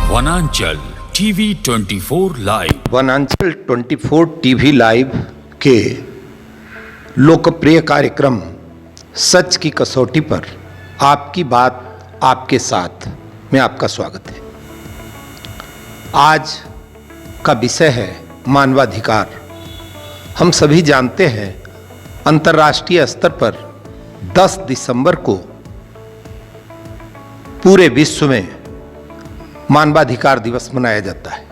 वनांचल TV 24 live. वनांचल 24 TV live के लोकप्रिय कार्यक्रम सच की कसौटी पर आपकी बात आपके साथ में आपका स्वागत है। आज का विषय है मानवाधिकार। हम सभी जानते हैं अंतर्राष्ट्रीय स्तर पर 10 दिसंबर को पूरे विश्व में मानवाधिकार दिवस मनाया जाता है।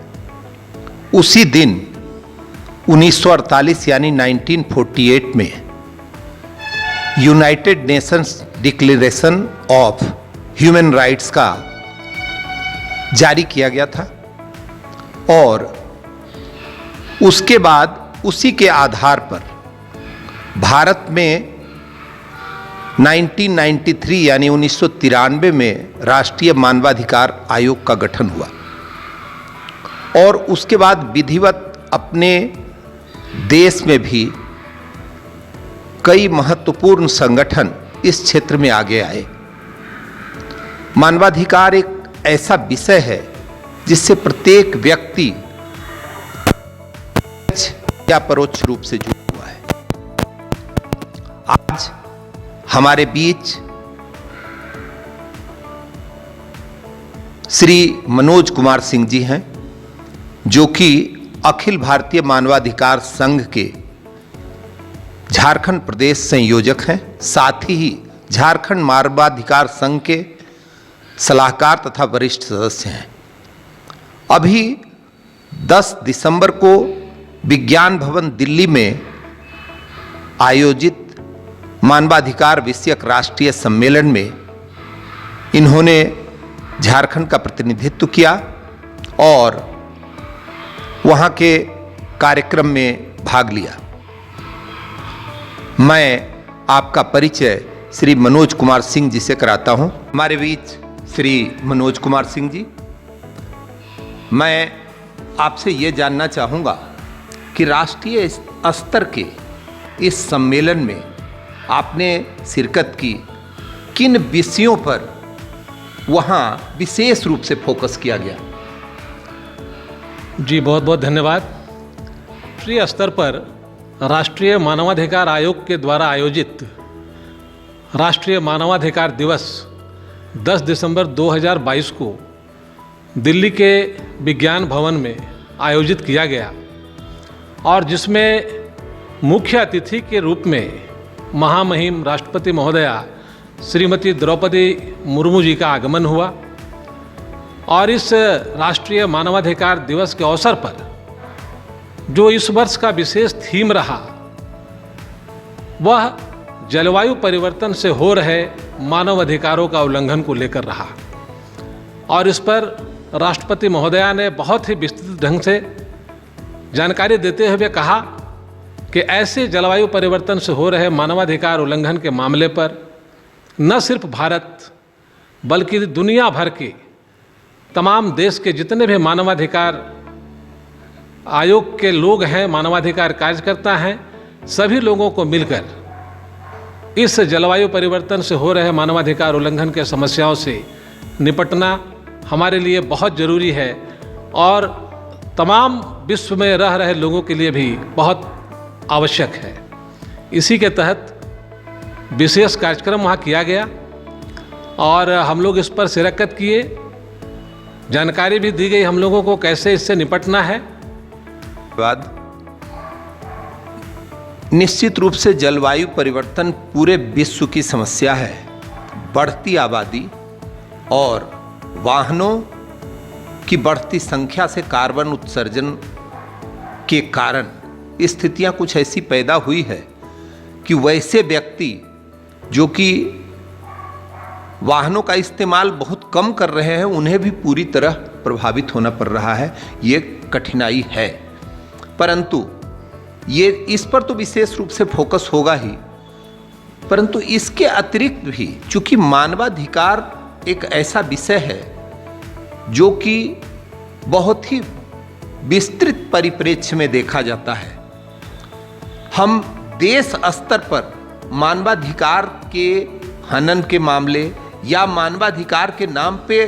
उसी दिन 1948 यानी 1948 में United Nations declaration of human rights का जारी किया गया था और उसके बाद उसी के आधार पर भारत में 1993 यानी 1993 में राष्ट्रीय मानवाधिकार आयोग का गठन हुआ और उसके बाद विधिवत अपने देश में भी कई महत्वपूर्ण संगठन इस क्षेत्र में आगे आए। मानवाधिकार एक ऐसा विषय है जिससे प्रत्येक व्यक्ति या परोक्ष रूप से जुड़ा हुआ है। आज हमारे बीच श्री मनोज कुमार सिंह जी हैं, जो कि अखिल भारतीय मानवाधिकार संघ के झारखंड प्रदेश संयोजक हैं, साथ ही झारखंड मानवाधिकार संघ के सलाहकार तथा वरिष्ठ सदस्य हैं। अभी 10 दिसंबर को विज्ञान भवन दिल्ली में आयोजित मानवाधिकार विषयक राष्ट्रीय सम्मेलन में इन्होंने झारखंड का प्रतिनिधित्व किया और वहाँ के कार्यक्रम में भाग लिया। मैं आपका परिचय श्री मनोज कुमार सिंह जी से कराता हूँ। हमारे बीच श्री मनोज कुमार सिंह जी, मैं आपसे ये जानना चाहूँगा कि राष्ट्रीय स्तर के इस सम्मेलन में आपने शिरकत की, किन विषयों पर वहाँ विशेष रूप से फोकस किया गया? जी बहुत बहुत धन्यवाद। राष्ट्रीय स्तर पर राष्ट्रीय मानवाधिकार आयोग के द्वारा आयोजित राष्ट्रीय मानवाधिकार दिवस 10 दिसंबर 2022 को दिल्ली के विज्ञान भवन में आयोजित किया गया और जिसमें मुख्य अतिथि के रूप में महामहिम राष्ट्रपति महोदया श्रीमती द्रौपदी मुर्मू जी का आगमन हुआ और इस राष्ट्रीय मानवाधिकार दिवस के अवसर पर जो इस वर्ष का विशेष थीम रहा वह जलवायु परिवर्तन से हो रहे मानव अधिकारों का उल्लंघन को लेकर रहा और इस पर राष्ट्रपति महोदया ने बहुत ही विस्तृत ढंग से जानकारी देते हुए कहा कि ऐसे जलवायु परिवर्तन से हो रहे मानवाधिकार उल्लंघन के मामले पर न सिर्फ भारत बल्कि दुनिया भर के तमाम देश के जितने भी मानवाधिकार आयोग के लोग हैं, मानवाधिकार कार्यकर्ता हैं, सभी लोगों को मिलकर इस जलवायु परिवर्तन से हो रहे मानवाधिकार उल्लंघन के समस्याओं से निपटना हमारे लिए बहुत ज़रूरी है और तमाम विश्व में रह रहे लोगों के लिए भी बहुत आवश्यक है। इसी के तहत विशेष कार्यक्रम वहाँ किया गया और हम लोग इस पर शिरकत किए, जानकारी भी दी गई हम लोगों को कैसे इससे निपटना है। बाद निश्चित रूप से जलवायु परिवर्तन पूरे विश्व की समस्या है। बढ़ती आबादी और वाहनों की बढ़ती संख्या से कार्बन उत्सर्जन के कारण स्थितियां कुछ ऐसी पैदा हुई है कि वैसे व्यक्ति जो कि वाहनों का इस्तेमाल बहुत कम कर रहे हैं उन्हें भी पूरी तरह प्रभावित होना पड़ रहा है। ये कठिनाई है, परंतु ये इस पर तो विशेष रूप से फोकस होगा ही, परंतु इसके अतिरिक्त भी चूंकि मानवाधिकार एक ऐसा विषय है जो कि बहुत ही विस्तृत परिप्रेक्ष्य में देखा जाता है। हम देश स्तर पर मानवाधिकार के हनन के मामले या मानवाधिकार के नाम पे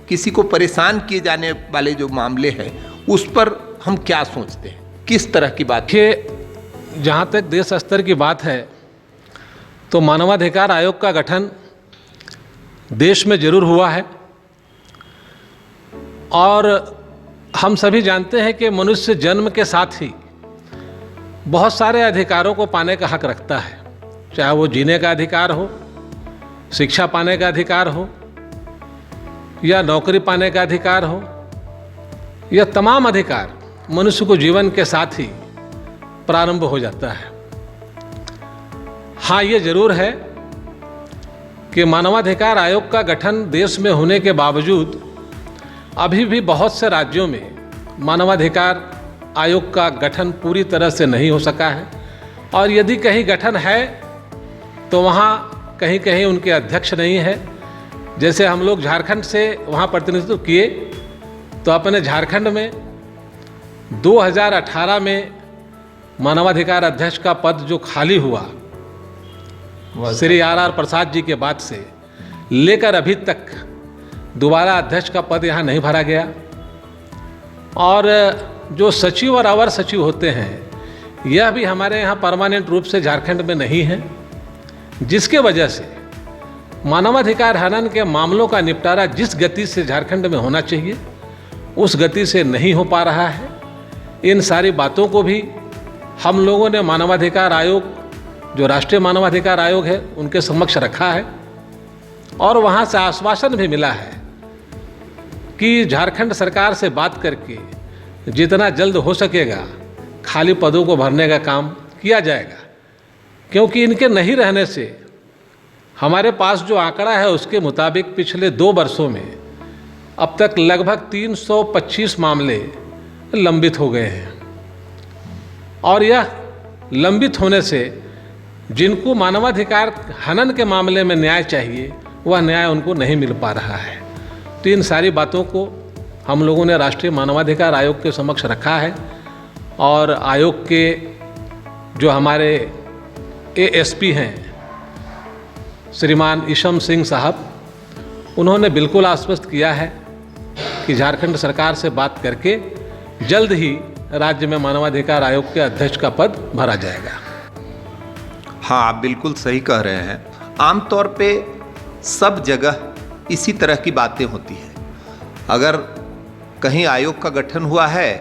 किसी को परेशान किए जाने वाले जो मामले हैं उस पर हम क्या सोचते हैं, किस तरह की बात है? देखिए, जहाँ तक देश स्तर की बात है तो मानवाधिकार आयोग का गठन देश में जरूर हुआ है और हम सभी जानते हैं कि मनुष्य जन्म के साथ ही बहुत सारे अधिकारों को पाने का हक रखता है, चाहे वो जीने का अधिकार हो, शिक्षा पाने का अधिकार हो, या नौकरी पाने का अधिकार हो, या तमाम अधिकार मनुष्य को जीवन के साथ ही प्रारंभ हो जाता है। हाँ, ये जरूर है कि मानवाधिकार आयोग का गठन देश में होने के बावजूद अभी भी बहुत से राज्यों में मानवाधिकार आयोग का गठन पूरी तरह से नहीं हो सका है, और यदि कहीं गठन है तो वहाँ कहीं कहीं उनके अध्यक्ष नहीं है। जैसे हम लोग झारखंड से वहाँ प्रतिनिधित्व किए तो अपने झारखंड में 2018 में मानवाधिकार अध्यक्ष का पद जो खाली हुआ श्री आर प्रसाद जी के बाद से लेकर अभी तक दोबारा अध्यक्ष का पद यहाँ नहीं भरा गया, और जो सचिव और अवर सचिव होते हैं यह भी हमारे यहाँ परमानेंट रूप से झारखंड में नहीं है, जिसके वजह से मानवाधिकार हनन के मामलों का निपटारा जिस गति से झारखंड में होना चाहिए उस गति से नहीं हो पा रहा है। इन सारी बातों को भी हम लोगों ने मानवाधिकार आयोग, जो राष्ट्रीय मानवाधिकार आयोग है, उनके समक्ष रखा है और वहाँ से आश्वासन भी मिला है कि झारखंड सरकार से बात करके जितना जल्द हो सकेगा खाली पदों को भरने का काम किया जाएगा, क्योंकि इनके नहीं रहने से हमारे पास जो आंकड़ा है उसके मुताबिक पिछले 2 वर्षों में अब तक लगभग 325 मामले लंबित हो गए हैं, और यह लंबित होने से जिनको मानवाधिकार हनन के मामले में न्याय चाहिए वह न्याय उनको नहीं मिल पा रहा है। तो इन सारी बातों को हम लोगों ने राष्ट्रीय मानवाधिकार आयोग के समक्ष रखा है, और आयोग के जो हमारे एएसपी हैं श्रीमान ईशम सिंह साहब, उन्होंने बिल्कुल आश्वस्त किया है कि झारखंड सरकार से बात करके जल्द ही राज्य में मानवाधिकार आयोग के अध्यक्ष का पद भरा जाएगा। हाँ, आप बिल्कुल सही कह रहे हैं। आमतौर पे सब जगह इसी तरह की बातें होती हैं। अगर कहीं आयोग का गठन हुआ है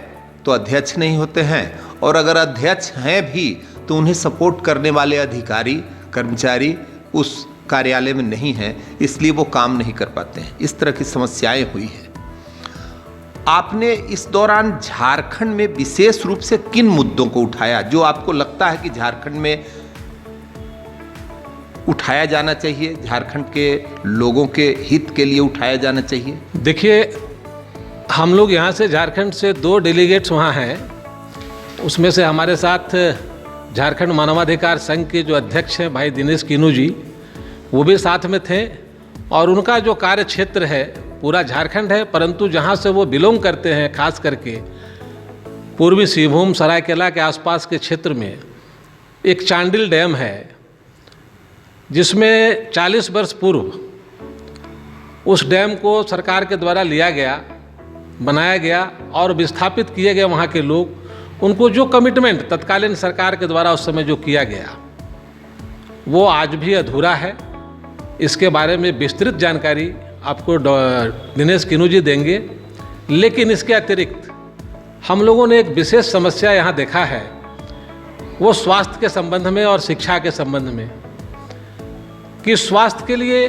तो अध्यक्ष नहीं होते हैं, और अगर अध्यक्ष हैं भी तो उन्हें सपोर्ट करने वाले अधिकारी कर्मचारी उस कार्यालय में नहीं हैं, इसलिए वो काम नहीं कर पाते हैं। इस तरह की समस्याएं हुई हैं। आपने इस दौरान झारखंड में विशेष रूप से किन मुद्दों को उठाया जो आपको लगता है कि झारखंड में उठाया जाना चाहिए, झारखंड के लोगों के हित के लिए उठाया जाना चाहिए? देखिए, हम लोग यहाँ से झारखंड से 2 डेलीगेट्स वहाँ हैं, उसमें से हमारे साथ झारखंड मानवाधिकार संघ के जो अध्यक्ष हैं भाई दिनेश किनू जी, वो भी साथ में थे, और उनका जो कार्य क्षेत्र है पूरा झारखंड है, परंतु जहाँ से वो बिलोंग करते हैं खास करके पूर्वी सिंहभूम सरायकेला के आसपास के क्षेत्र में एक चांडिल डैम है, जिसमें 40 वर्ष पूर्व उस डैम को सरकार के द्वारा लिया गया, बनाया गया और विस्थापित किए गए वहाँ के लोग, उनको जो कमिटमेंट तत्कालीन सरकार के द्वारा उस समय जो किया गया वो आज भी अधूरा है। इसके बारे में विस्तृत जानकारी आपको दिनेश किनू जी देंगे, लेकिन इसके अतिरिक्त हम लोगों ने एक विशेष समस्या यहाँ देखा है, वो स्वास्थ्य के संबंध में और शिक्षा के संबंध में, कि स्वास्थ्य के लिए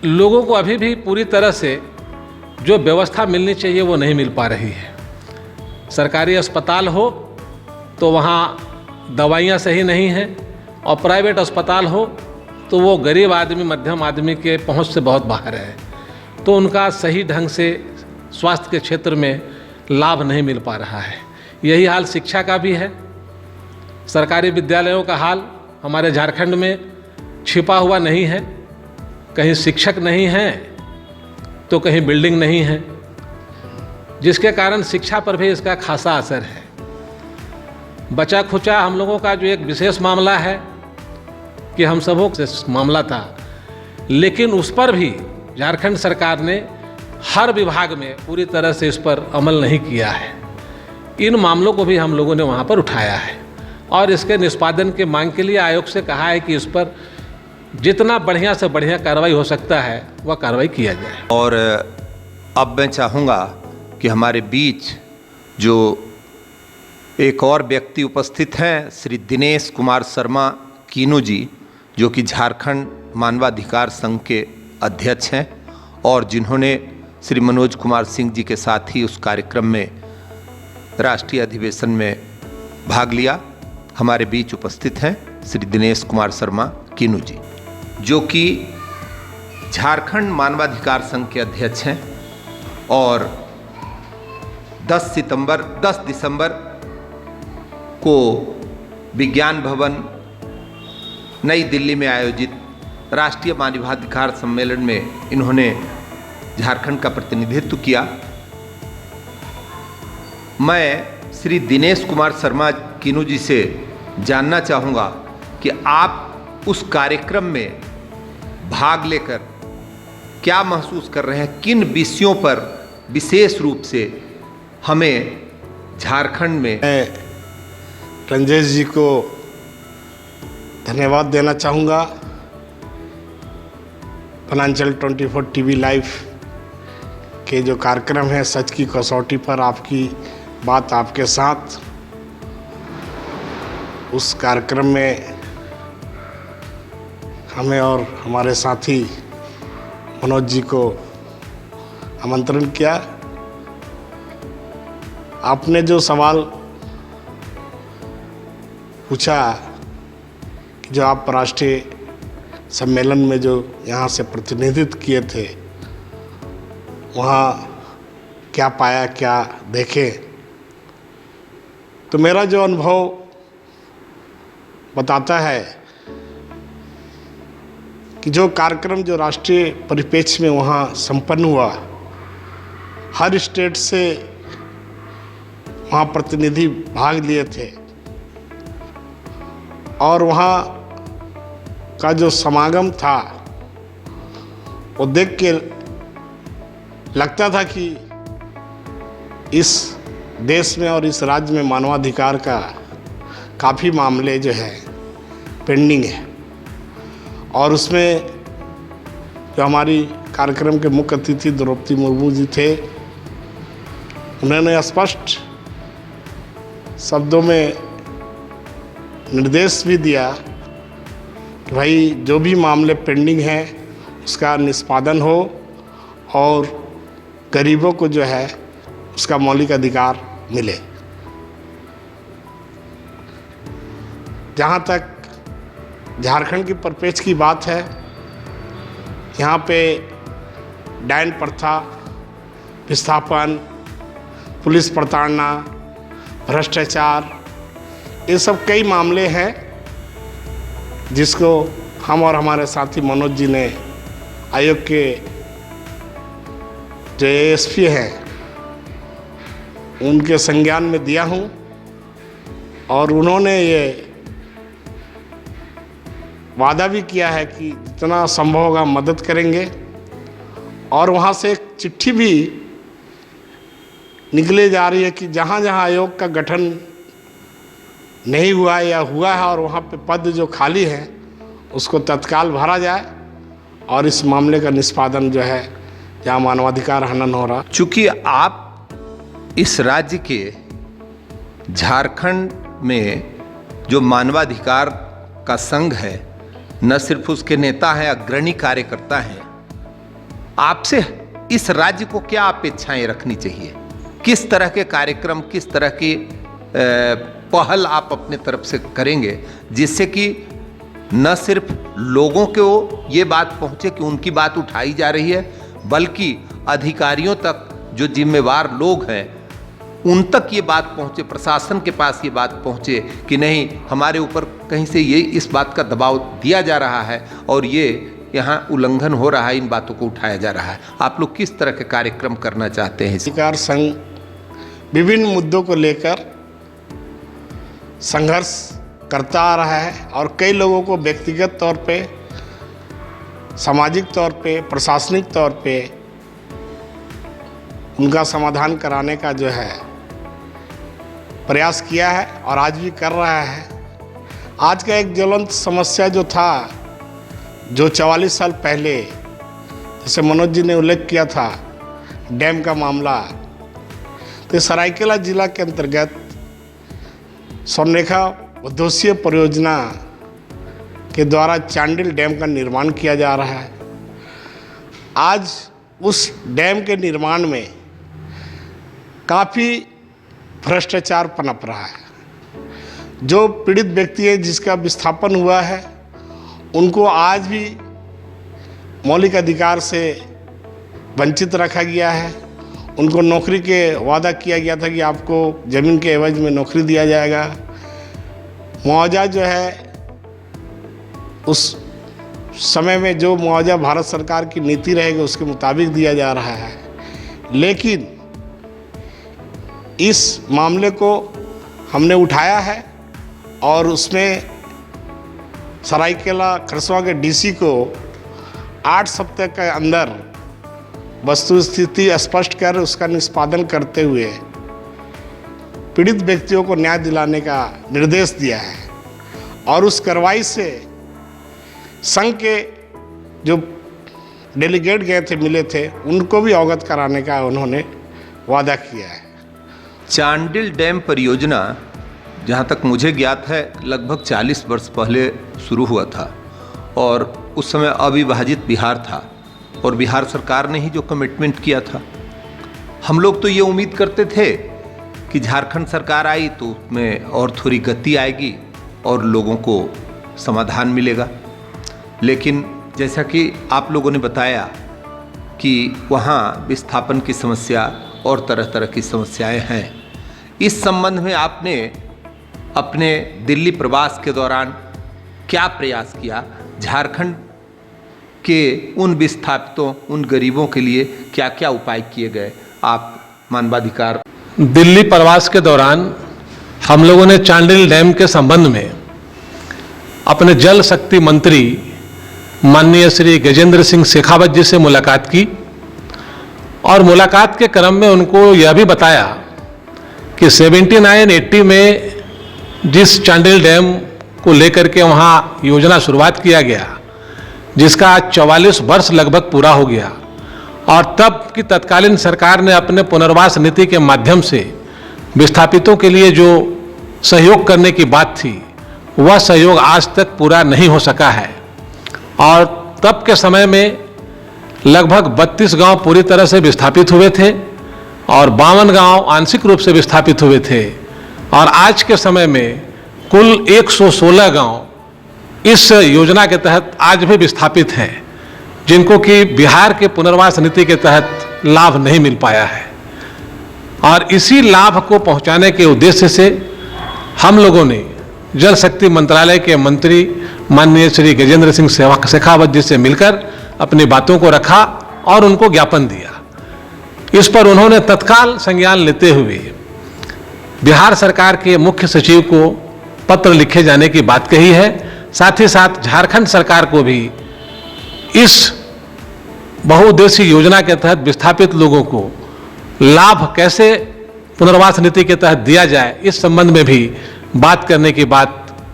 लोगों को अभी भी पूरी तरह से जो व्यवस्था मिलनी चाहिए वो नहीं मिल पा रही है। सरकारी अस्पताल हो तो वहाँ दवाइयाँ सही नहीं हैं, और प्राइवेट अस्पताल हो तो वो गरीब आदमी मध्यम आदमी के पहुँच से बहुत बाहर है, तो उनका सही ढंग से स्वास्थ्य के क्षेत्र में लाभ नहीं मिल पा रहा है। यही हाल शिक्षा का भी है। सरकारी विद्यालयों का हाल हमारे झारखंड में छिपा हुआ नहीं है, कहीं शिक्षक नहीं हैं तो कहीं बिल्डिंग नहीं है, जिसके कारण शिक्षा पर भी इसका खासा असर है। बचा खुचा हम लोगों का जो एक विशेष मामला है कि हम सबों से मामला था, लेकिन उस पर भी झारखंड सरकार ने हर विभाग में पूरी तरह से इस पर अमल नहीं किया है। इन मामलों को भी हम लोगों ने वहाँ पर उठाया है और इसके निष्पादन के मांग के लिए आयोग से कहा है कि इस पर जितना बढ़िया से बढ़िया कार्रवाई हो सकता है वह कार्रवाई किया जाए। और अब मैं चाहूँगा कि हमारे बीच जो एक और व्यक्ति उपस्थित हैं, श्री दिनेश कुमार शर्मा कीनू जी, जो कि झारखंड मानवाधिकार संघ के अध्यक्ष हैं और जिन्होंने श्री मनोज कुमार सिंह जी के साथ ही उस कार्यक्रम में राष्ट्रीय अधिवेशन में भाग लिया, हमारे बीच उपस्थित हैं श्री दिनेश कुमार शर्मा कीनू जी, जो कि झारखंड मानवाधिकार संघ के अध्यक्ष हैं और 10 दिसंबर को विज्ञान भवन नई दिल्ली में आयोजित राष्ट्रीय मानवाधिकार सम्मेलन में इन्होंने झारखंड का प्रतिनिधित्व किया। मैं श्री दिनेश कुमार शर्मा कीनू जी से जानना चाहूँगा कि आप उस कार्यक्रम में भाग लेकर क्या महसूस कर रहे हैं, किन विषयों पर विशेष रूप से हमें झारखंड में। मैं रंजेश जी को धन्यवाद देना चाहूँगा। वनांचल 24 टीवी लाइव के जो कार्यक्रम है सच की कसौटी पर आपकी बात आपके साथ, उस कार्यक्रम में हमें और हमारे साथी मनोज जी को आमंत्रण किया। आपने जो सवाल पूछा कि जो आप राष्ट्रीय सम्मेलन में जो यहाँ से प्रतिनिधित्व किए थे वहाँ क्या पाया, क्या देखे, तो मेरा जो अनुभव बताता है कि जो कार्यक्रम जो राष्ट्रीय परिप्रेक्ष्य में वहाँ संपन्न हुआ, हर स्टेट से वहाँ प्रतिनिधि भाग लिए थे और वहाँ का जो समागम था वो देख के लगता था कि इस देश में और इस राज्य में मानवाधिकार का काफ़ी मामले जो है पेंडिंग है। और उसमें जो हमारी कार्यक्रम के मुख्य अतिथि द्रौपदी मुर्मू जी थे, उन्होंने स्पष्ट शब्दों में निर्देश भी दिया कि भाई जो भी मामले पेंडिंग हैं उसका निष्पादन हो और गरीबों को जो है उसका मौलिक अधिकार मिले। जहाँ तक झारखंड की परिप्रेक्ष्य की बात है, यहाँ पे डायन प्रथा, विस्थापन, पुलिस प्रताड़ना, भ्रष्टाचार, ये सब कई मामले हैं जिसको हम और हमारे साथी मनोज जी ने आयोग के जो एएसपी हैं उनके संज्ञान में दिया हूँ और उन्होंने ये वादा भी किया है कि जितना संभव होगा मदद करेंगे। और वहाँ से एक चिट्ठी भी निकले जा रही है कि जहाँ जहाँ आयोग का गठन नहीं हुआ या हुआ है और वहाँ पे पद जो खाली हैं उसको तत्काल भरा जाए और इस मामले का निष्पादन जो है जहाँ मानवाधिकार हनन हो रहा। चूँकि आप इस राज्य के झारखंड में जो मानवाधिकार का संघ है, न सिर्फ उसके नेता हैं, अग्रणी कार्यकर्ता हैं, आपसे इस राज्य को क्या अपेक्षाएं रखनी चाहिए? किस तरह के कार्यक्रम, किस तरह की पहल आप अपने तरफ से करेंगे जिससे कि न सिर्फ लोगों को ये बात पहुंचे कि उनकी बात उठाई जा रही है, बल्कि अधिकारियों तक जो जिम्मेवार लोग हैं उन तक ये बात पहुंचे, प्रशासन के पास ये बात पहुंचे कि नहीं, हमारे ऊपर कहीं से ये इस बात का दबाव दिया जा रहा है और ये यहाँ उल्लंघन हो रहा है, इन बातों को उठाया जा रहा है। आप लोग किस तरह के कार्यक्रम करना चाहते हैं? अधिकार संघ विभिन्न मुद्दों को लेकर संघर्ष करता आ रहा है और कई लोगों को व्यक्तिगत तौर पे, सामाजिक तौर पे, प्रशासनिक तौर पे उनका समाधान कराने का जो है प्रयास किया है और आज भी कर रहा है। आज का एक ज्वलंत समस्या जो था, जो 44 साल पहले जैसे मनोज जी ने उल्लेख किया था, डैम का मामला, तो सरायकेला जिला के अंतर्गत स्वर्णरेखा उद्देश्य परियोजना के द्वारा चांडिल डैम का निर्माण किया जा रहा है। आज उस डैम के निर्माण में काफ़ी भ्रष्टाचार पनप रहा है। जो पीड़ित व्यक्ति है जिसका विस्थापन हुआ है, उनको आज भी मौलिक अधिकार से वंचित रखा गया है। उनको नौकरी के वादा किया गया था कि आपको ज़मीन के एवज में नौकरी दिया जाएगा। मुआवजा जो है उस समय में जो मुआवजा भारत सरकार की नीति रहेगी उसके मुताबिक दिया जा रहा है, लेकिन इस मामले को हमने उठाया है और उसमें सरायकेला खरसवां के डीसी को 8 सप्ताह के अंदर वस्तुस्थिति स्पष्ट कर उसका निष्पादन करते हुए पीड़ित व्यक्तियों को न्याय दिलाने का निर्देश दिया है। और उस कार्रवाई से संघ के जो डेलीगेट गए थे, मिले थे, उनको भी अवगत कराने का उन्होंने वादा किया है। चांडिल डैम परियोजना जहाँ तक मुझे ज्ञात है लगभग 40 वर्ष पहले शुरू हुआ था और उस समय अविभाजित बिहार था और बिहार सरकार ने ही जो कमिटमेंट किया था। हम लोग तो ये उम्मीद करते थे कि झारखंड सरकार आई तो उसमें और थोड़ी गति आएगी और लोगों को समाधान मिलेगा, लेकिन जैसा कि आप लोगों ने बताया कि वहाँ विस्थापन की समस्या और तरह तरह की समस्याएं हैं। इस संबंध में आपने अपने दिल्ली प्रवास के दौरान क्या प्रयास किया? झारखंड के उन विस्थापितों, उन गरीबों के लिए क्या क्या उपाय किए गए? आप मानवाधिकार दिल्ली प्रवास के दौरान हम लोगों ने चांडिल डैम के संबंध में अपने जल शक्ति मंत्री माननीय श्री गजेंद्र सिंह शेखावत जी से मुलाकात की और मुलाकात के क्रम में उनको यह भी बताया कि 79-80 में जिस चांडिल डैम को लेकर के वहाँ योजना शुरुआत किया गया, जिसका आज 44 वर्ष लगभग पूरा हो गया, और तब की तत्कालीन सरकार ने अपने पुनर्वास नीति के माध्यम से विस्थापितों के लिए जो सहयोग करने की बात थी, वह सहयोग आज तक पूरा नहीं हो सका है। और तब के समय में लगभग 32 गांव पूरी तरह से विस्थापित हुए थे और 52 गांव आंशिक रूप से विस्थापित हुए थे, और आज के समय में कुल 116 गांव इस योजना के तहत आज भी विस्थापित हैं, जिनको कि बिहार के पुनर्वास नीति के तहत लाभ नहीं मिल पाया है। और इसी लाभ को पहुंचाने के उद्देश्य से हम लोगों ने जल शक्ति मंत्रालय के मंत्री माननीय श्री गजेंद्र सिंह शेखावत जी से मिलकर अपनी बातों को रखा और उनको ज्ञापन दिया। इस पर उन्होंने तत्काल संज्ञान लेते हुए बिहार सरकार के मुख्य सचिव को पत्र लिखे जाने की बात कही है। साथ ही साथ झारखंड सरकार को भी इस बहुउद्देशीय योजना के तहत विस्थापित लोगों को लाभ कैसे पुनर्वास नीति के तहत दिया जाए, इस संबंध में भी बात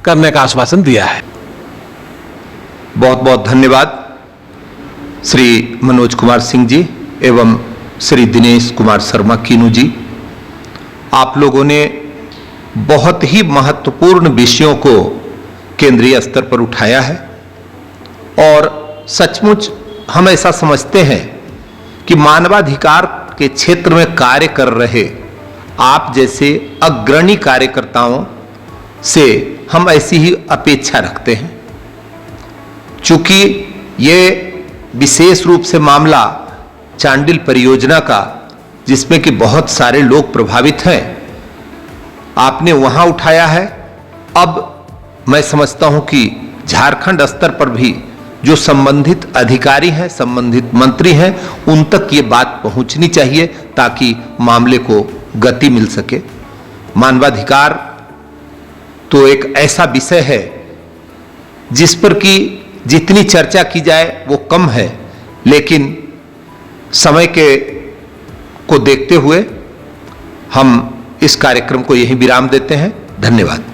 करने का आश्वासन दिया है। बहुत बहुत धन्यवाद श्री मनोज कुमार सिंह जी एवं श्री दिनेश कुमार शर्मा कीनू जी। आप लोगों ने बहुत ही महत्वपूर्ण विषयों को केंद्रीय स्तर पर उठाया है और सचमुच हम ऐसा समझते हैं कि मानवाधिकार के क्षेत्र में कार्य कर रहे आप जैसे अग्रणी कार्यकर्ताओं से हम ऐसी ही अपेक्षा रखते हैं। चूंकि ये विशेष रूप से मामला चांडिल परियोजना का, जिसमें कि बहुत सारे लोग प्रभावित हैं, आपने वहां उठाया है। अब मैं समझता हूं कि झारखंड स्तर पर भी जो संबंधित अधिकारी हैं, संबंधित मंत्री हैं, उन तक ये बात पहुंचनी चाहिए ताकि मामले को गति मिल सके। मानवाधिकार तो एक ऐसा विषय है जिस पर कि जितनी चर्चा की जाए वो कम है, लेकिन समय को देखते हुए हम इस कार्यक्रम को यहीं विराम देते हैं। धन्यवाद।